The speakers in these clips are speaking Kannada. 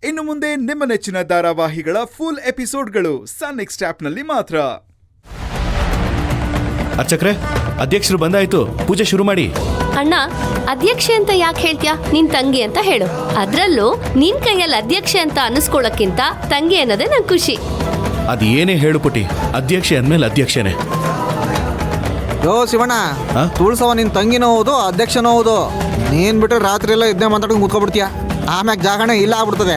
ಇನ್ನು ಮುಂದೆ ನಿಮ್ಮ ನೆಚ್ಚಿನ ಧಾರಾವಾಹಿಗಳ ಫುಲ್ ಎಪಿಸೋಡ್ಗಳು ಸನ್ ನೆಕ್ಸ್ಟ್ ಆಪ್ನಲ್ಲಿ ಮಾತ್ರ. ಅರ್ಚಕ್ರೆ, ಅಧ್ಯಕ್ಷರು ಬಂದಾಯ್ತು, ಪೂಜೆ ಶುರು ಮಾಡಿ. ಅಣ್ಣ, ಅಧ್ಯಕ್ಷೆ ಅಂತ ಯಾಕೆ ಹೇಳ್ತೀಯಾ? ನಿನ್ ತಂಗಿ ಅಂತ ಹೇಳು. ಅದ್ರಲ್ಲೂ ನಿನ್ ಕೈಯಲ್ಲಿ ಅಧ್ಯಕ್ಷೆ ಅಂತ ಅನಿಸ್ಕೊಳ್ಳೋಕ್ಕಿಂತ ತಂಗಿ ಅನ್ನೋದೇ ನಂಗೆ ಖುಷಿ. ಅದೇನೇ ಹೇಳು ಪುಟಿ, ಅಧ್ಯಕ್ಷೆ ಅಂದ್ಮೇಲೆ ಅಧ್ಯಕ್ಷನೇ. ಯೋ ಶಿವಣ್ಣ, ತುಳ್ಸವ ನಿನ್ ತಂಗಿನೂ ಹೌದು ಅಧ್ಯಕ್ಷನೂ ಹೌದು. ನೀನ್ ಬಿಟ್ಟರೆ ರಾತ್ರಿ ಎಲ್ಲ ಇದನ್ನೇ ಮಾತಾಡೋಕೆ ಮುತ್ಕೊಬಿಡ್ತೀಯ, ಆಮ್ಯಾಗ ಜಾಗರಣೆ ಇಲ್ಲ ಆಗ್ಬಿಡ್ತದೆ.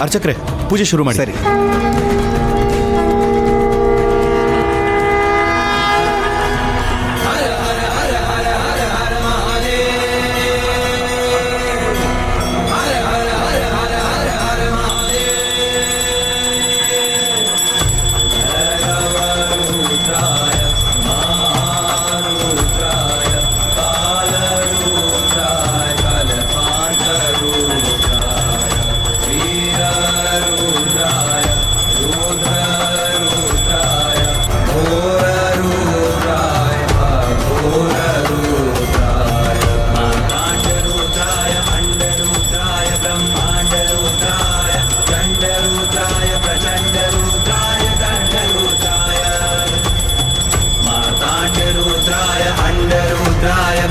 ಅರ್ಚಕ್ರೆ, ಪೂಜೆ ಶುರು ಮಾಡಿ. ಸರಿ.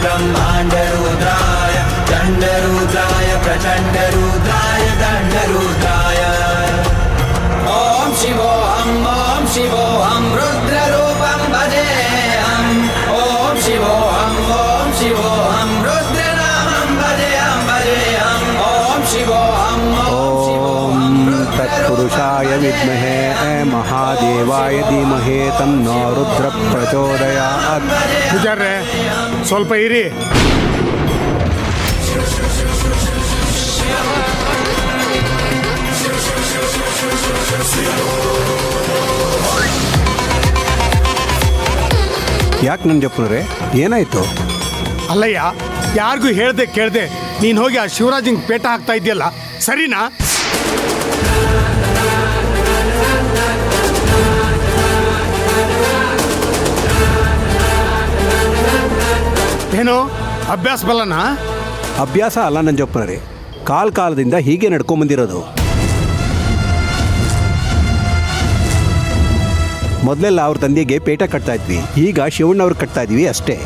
ब्रह्माण्डरुद्राय चण्डरुद्राय प्रचण्डरुद्राय दण्डरुद्राय ॐ शिवोऽहं रुद्ररूपं भजेऽहम् ॐ शिवोऽहं रुद्रनामं भजेऽहं ॐ शिवोऽहं तत्पुरुषाय विद्महे महादेवाय धीमहि तन्नो रुद्र प्रचोदयात्. ಪೂಜಾರ್ರೆ, ಸ್ವಲ್ಪ ಇರಿ. ಯಾಕೆ ನಂಜಪ್ಪನವ್ರೆ, ಏನಾಯ್ತು? ಅಲ್ಲಯ್ಯ, ಯಾರಿಗೂ ಹೇಳ್ದೆ ಕೇಳ್ದೆ ನೀನು ಹೋಗಿ ಆ ಶಿವರಾಜಂಗೆ ಪೇಟ ಹಾಕ್ತಾ ಇದೆಯಲ್ಲ, ಸರಿನಾ? ಏನು ಅಭ್ಯಾಸ ಬಲ್ಲನಾ? ಅಭ್ಯಾಸ ಅಲ್ಲ ನಂಜಪ್ಪನವ್ರೆ, ಕಾಲದಿಂದ ಹೀಗೆ ನಡ್ಕೊಂಬಂದಿರೋದು. ಮೊದಲೆಲ್ಲ ಅವ್ರ ತಂದೆಗೆ ಪೇಟ ಕಟ್ತಾ ಇದ್ವಿ, ಈಗ ಶಿವಣ್ಣವ್ರು ಕಟ್ತಾ ಇದೀವಿ ಅಷ್ಟೇ.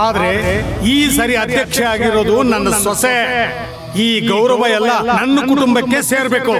ಆದ್ರೆ ಈ ಸರಿ ಅಧ್ಯಕ್ಷ ಆಗಿರೋದು ನನ್ನ ಸೊಸೆ. ಈ ಗೌರವ ಎಲ್ಲ ನನ್ನ ಕುಟುಂಬಕ್ಕೆ ಸೇರ್ಬೇಕು.